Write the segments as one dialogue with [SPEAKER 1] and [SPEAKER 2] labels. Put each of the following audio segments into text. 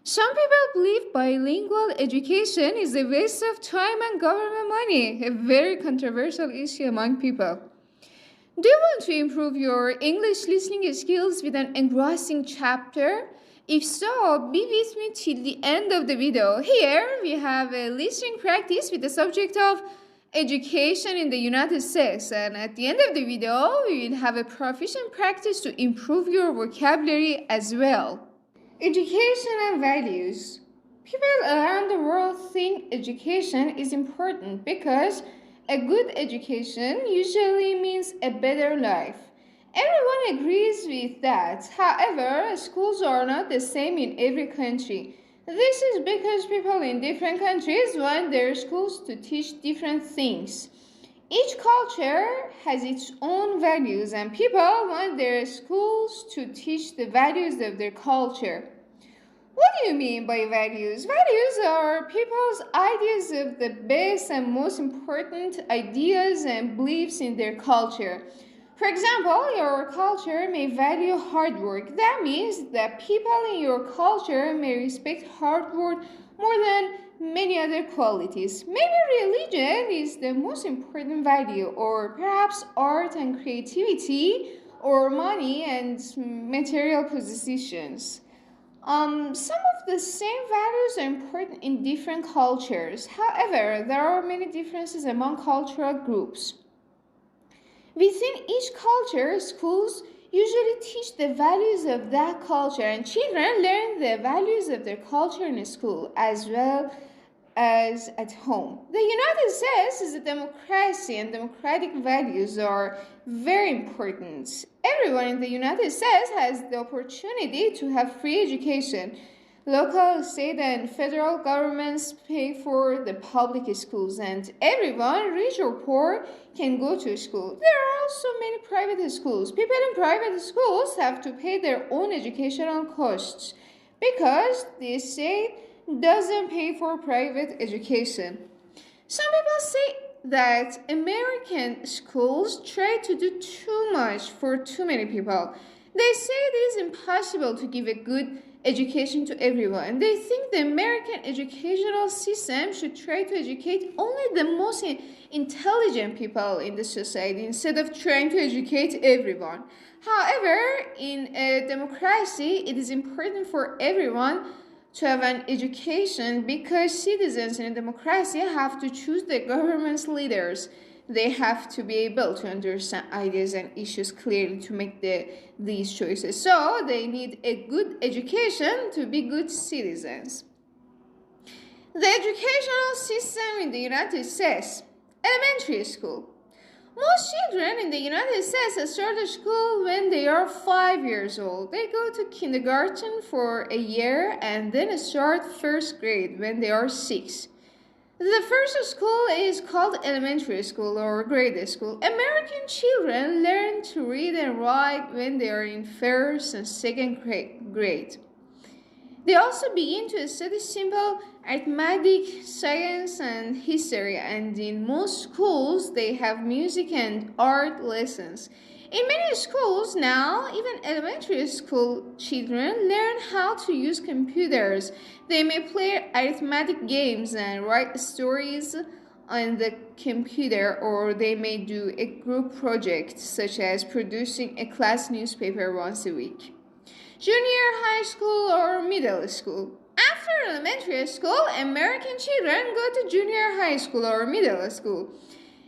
[SPEAKER 1] Some people believe bilingual education is a waste of time and government money, a very controversial issue among people. Do you want to improve your English listening skills with an engrossing chapter? If so, be with me till the end of the video. Here we have a listening practice with the subject of education in the United States, and at the end of the video we will have a proficient practice to improve your vocabulary as well. Education and values. People around the world think education is important because a good education usually means a better life. Everyone agrees with that. However, schools are not the same in every country. This is because people in different countries want their schools to teach different things. Each culture has its own values, and people want their schools to teach the values of their culture. What do you mean by values? Values are people's ideas of the best and most important ideas and beliefs in their culture. For example, your culture may value hard work. That means that people in your culture may respect hard work more than many other qualities. Maybe religion is the most important value, or perhaps art and creativity, or money and material possessions. Some of the same values are important in different cultures. However, there are many differences among cultural groups. Within each culture, schools usually teach the values of that culture, and children learn the values of their culture in school as well as at home. The United States is a democracy, and democratic values are very important. Everyone in the United States has the opportunity to have free education. Local, state, and federal governments pay for the public schools, and everyone, rich or poor, can go to school. There are also many private schools. People in private schools have to pay their own educational costs because the state doesn't pay for private education. Some people say that American schools try to do too much for too many people. They say it is impossible to give a good education to everyone. They think the American educational system should try to educate only the most intelligent people in the society instead of trying to educate everyone. However, in a democracy, it is important for everyone to have an education because citizens in a democracy have to choose the government's leaders. They have to be able to understand ideas and issues clearly to make these choices. So they need a good education to be good citizens. The educational system in the United States. Elementary school. Most children in the United States start school when they are 5 years old. They go to kindergarten for a year and then start first grade when they are 6. The first school is called elementary school or grade school. American children learn to read and write when they are in first and second grade. They also begin to study simple arithmetic, science, and history, and in most schools they have music and art lessons. In many schools now, even elementary school children learn how to use computers. They may play arithmetic games and write stories on the computer, or they may do a group project such as producing a class newspaper once a week. Junior high school or middle school. After elementary school, American children go to junior high school or middle school.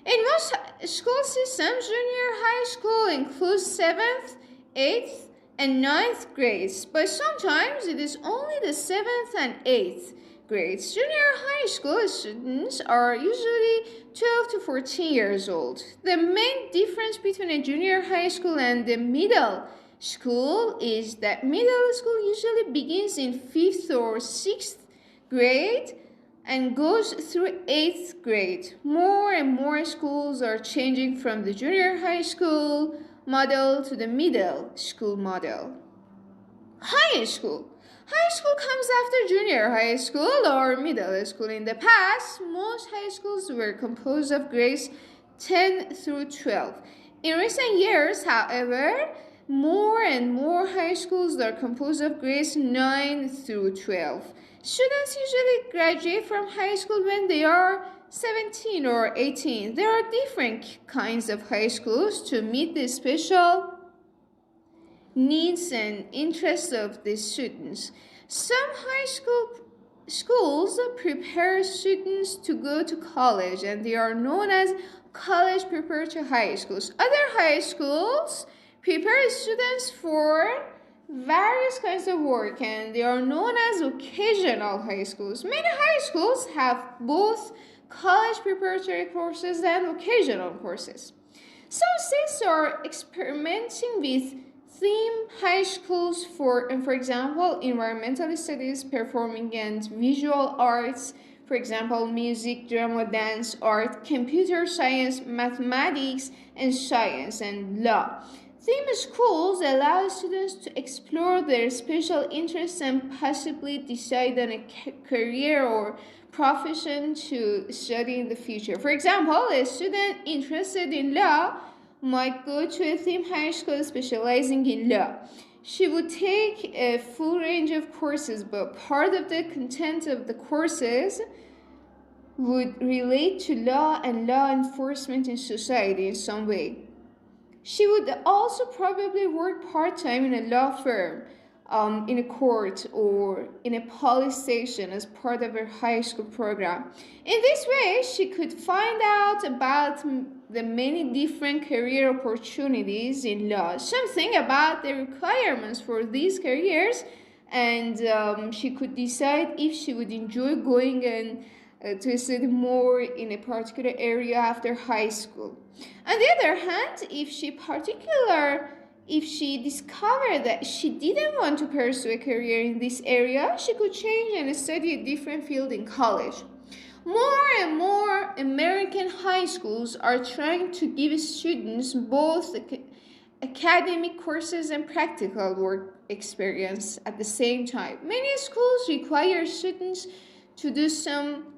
[SPEAKER 1] In most school systems, junior high school includes 7th, 8th, and 9th grades, but sometimes it is only the 7th and 8th grades. Junior high school students are usually 12 to 14 years old. The main difference between a junior high school and the middle school is that middle school usually begins in 5th or 6th grade and goes through 8th grade. More and more schools are changing from the junior high school model to the middle school model. High school. High school comes after junior high school or middle school. In the past, most high schools were composed of grades 10 through 12. In recent years, however, more and more high schools are composed of grades 9 through 12. Students usually graduate from high school when they are 17 or 18. There are different kinds of high schools to meet the special needs and interests of the students. Some schools prepare students to go to college, and they are known as college preparatory high schools. Other high schools prepare students for various kinds of work, and they are known as occasional high schools. Many high schools have both college preparatory courses and occasional courses. Some states are experimenting with theme high schools for example, environmental studies, performing and visual arts, for example, music, drama, dance, art, computer science, mathematics, and science, and law. Theme schools allow students to explore their special interests and possibly decide on a career or profession to study in the future. For example, a student interested in law might go to a theme high school specializing in law. She would take a full range of courses, but part of the content of the courses would relate to law and law enforcement in society in some way. She would also probably work part-time in a law firm, in a court, or in a police station as part of her high school program. In this way, she could find out about the many different career opportunities in law, something about the requirements for these careers, and she could decide if she would enjoy going and to study more in a particular area after high school. On the other hand, if she discovered that she didn't want to pursue a career in this area, she could change and study a different field in college. More and more American high schools are trying to give students both academic courses and practical work experience at the same time. Many schools require students to do some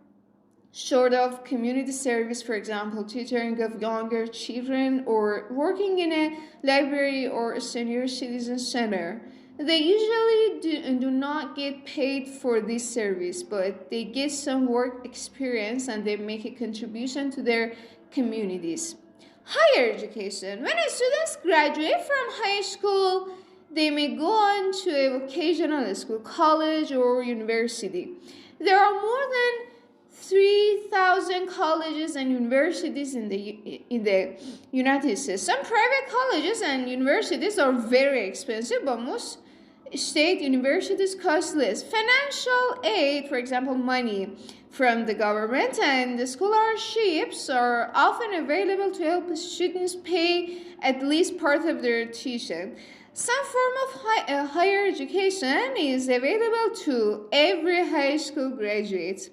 [SPEAKER 1] sort of community service, for example, tutoring of younger children or working in a library or a senior citizen center. They usually do not get paid for this service, but they get some work experience and they make a contribution to their communities. Higher education. When students graduate from high school, they may go on to a vocational school, college, or university. There are more than 3,000 colleges and universities in the United States. Some private colleges and universities are very expensive, but most state universities cost less. Financial aid, for example, money from the government and the scholarships are often available to help students pay at least part of their tuition. Some form of higher education is available to every high school graduate.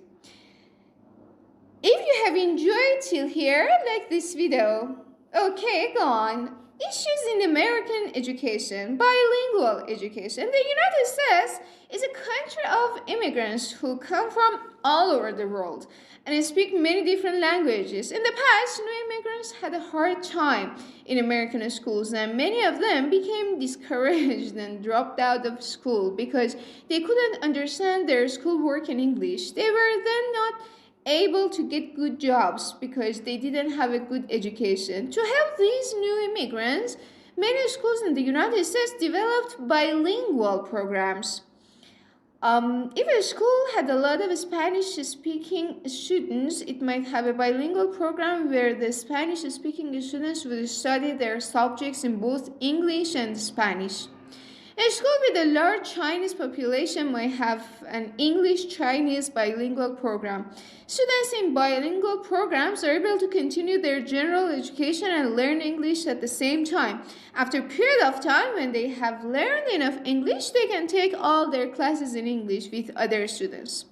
[SPEAKER 1] If you have enjoyed till here, like this video. Okay, go on. Issues in American education, bilingual education. The United States is a country of immigrants who come from all over the world and speak many different languages. In the past, new immigrants had a hard time in American schools, and many of them became discouraged and dropped out of school because they couldn't understand their schoolwork in English. They were then not able to get good jobs because they didn't have a good education. To help these new immigrants, many schools in the United States developed bilingual programs. If a school had a lot of Spanish-speaking students, it might have a bilingual program where the Spanish-speaking students would study their subjects in both English and Spanish. A school with a large Chinese population might have an English-Chinese bilingual program. Students in bilingual programs are able to continue their general education and learn English at the same time. After a period of time, when they have learned enough English, they can take all their classes in English with other students.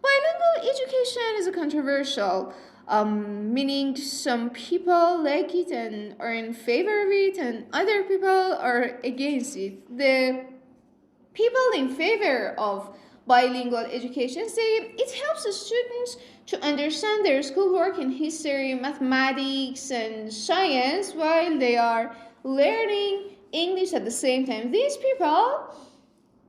[SPEAKER 1] Bilingual education is controversial, meaning some people like it and are in favor of it, and other people are against it. The people in favor of bilingual education say it helps the students to understand their schoolwork in history, mathematics, and science while they are learning English at the same time. These people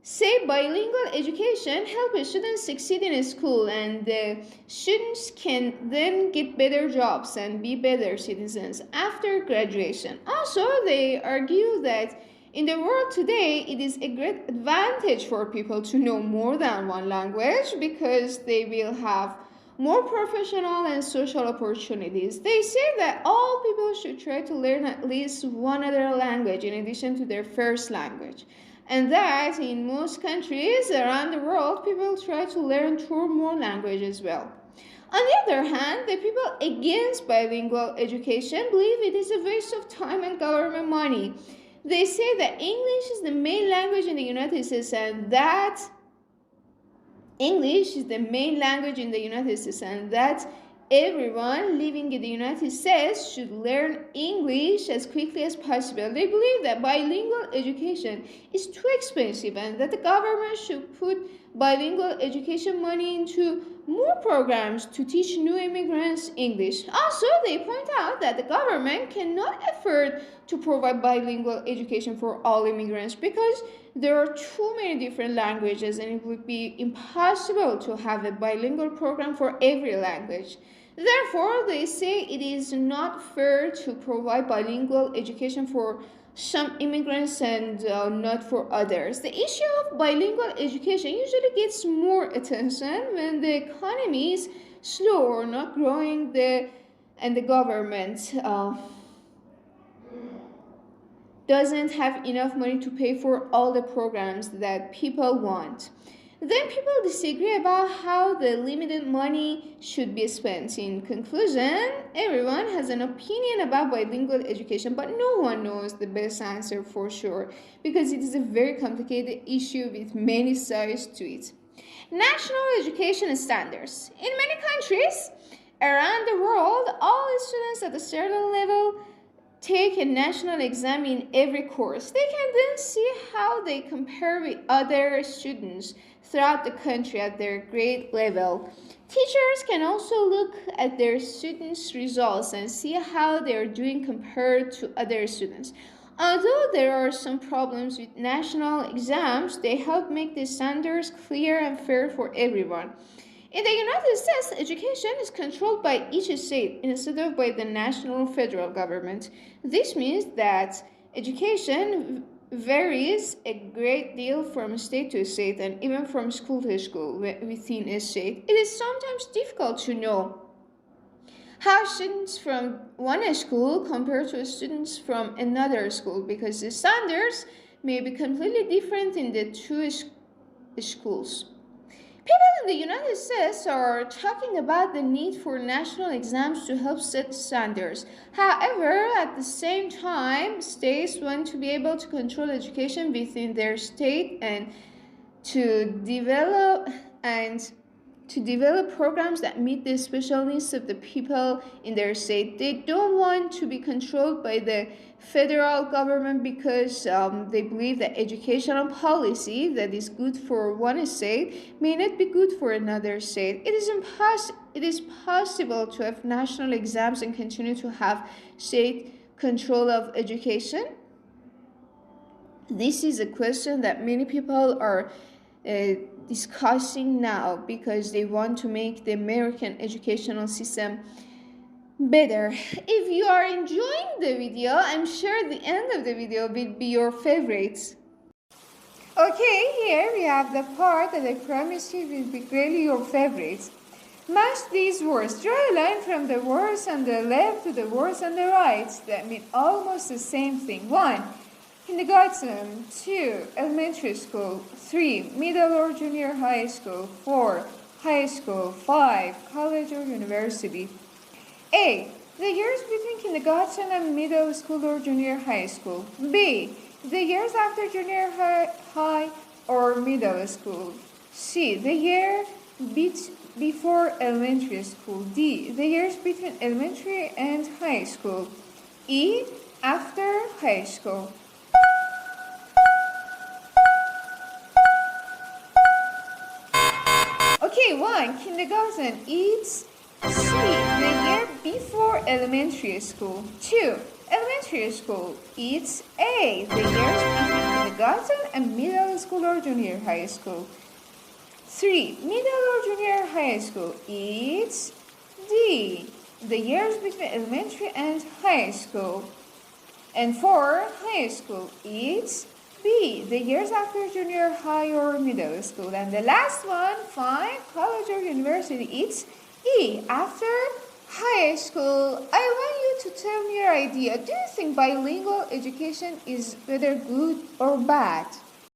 [SPEAKER 1] say bilingual education helps students succeed in school, and the students can then get better jobs and be better citizens after graduation. Also, they argue that in the world today, it is a great advantage for people to know more than one language because they will have more professional and social opportunities. They say that all people should try to learn at least one other language in addition to their first language. And that in most countries around the world, people try to learn two or more languages as well. On the other hand, the people against bilingual education believe it is a waste of time and government money. They say that English is the main language in the United States and that everyone living in the United States should learn English as quickly as possible. They believe that bilingual education is too expensive and that the government should put bilingual education money into more programs to teach new immigrants English. Also, they point out that the government cannot afford to provide bilingual education for all immigrants because there are too many different languages and it would be impossible to have a bilingual program for every language. Therefore, they say it is not fair to provide bilingual education for some immigrants and not for others. The issue of bilingual education usually gets more attention when the economy is slow or not growing and the government doesn't have enough money to pay for all the programs that people want. Then people disagree about how the limited money should be spent. In conclusion, everyone has an opinion about bilingual education, but no one knows the best answer for sure because it is a very complicated issue with many sides to it. National education standards. In many countries around the world, all students at a certain level take a national exam in every course. They can then see how they compare with other students throughout the country at their grade level. Teachers can also look at their students' results and see how they are doing compared to other students. Although there are some problems with national exams, they help make the standards clear and fair for everyone. In the United States, education is controlled by each state instead of by the national federal government. This means that education varies a great deal from state to state and even from school to school within a state. It is sometimes difficult to know how students from one school compare to students from another school because the standards may be completely different in the two schools. People in the United States are talking about the need for national exams to help set standards. However, at the same time, states want to be able to control education within their state and to develop programs that meet the special needs of the people in their state. They don't want to be controlled by the federal government because they believe that educational policy that is good for one state may not be good for another state. It is possible to have national exams and continue to have state control of education. This is a question that many people are discussing now because they want to make the American educational system better. If you are enjoying the video, I'm sure the end of the video will be your favorites. Okay, here we have the part that I promised you will be greatly your favorites. Match these words. Draw a line from the words on the left to the words on the right that mean almost the same thing. 1. Kindergarten. 2. Elementary school. 3. Middle or junior high school. 4. High school. 5. College or university. A. The years between kindergarten and middle school or junior high school. B. The years after junior high or middle school. C. The year before elementary school. D. The years between elementary and high school. E. After high school. Okay, 1. Kindergarten. It's C. The year before elementary school. 2. Elementary school, it's A, the years between kindergarten and middle school or junior high school. 3. Middle or junior high school, it's D, the years between elementary and high school. And 4. High school, it's B, the years after junior high or middle school. And the last one, 5. College or university, it's E, after high school. I want you to tell me your idea. Do you think bilingual education is whether good or bad?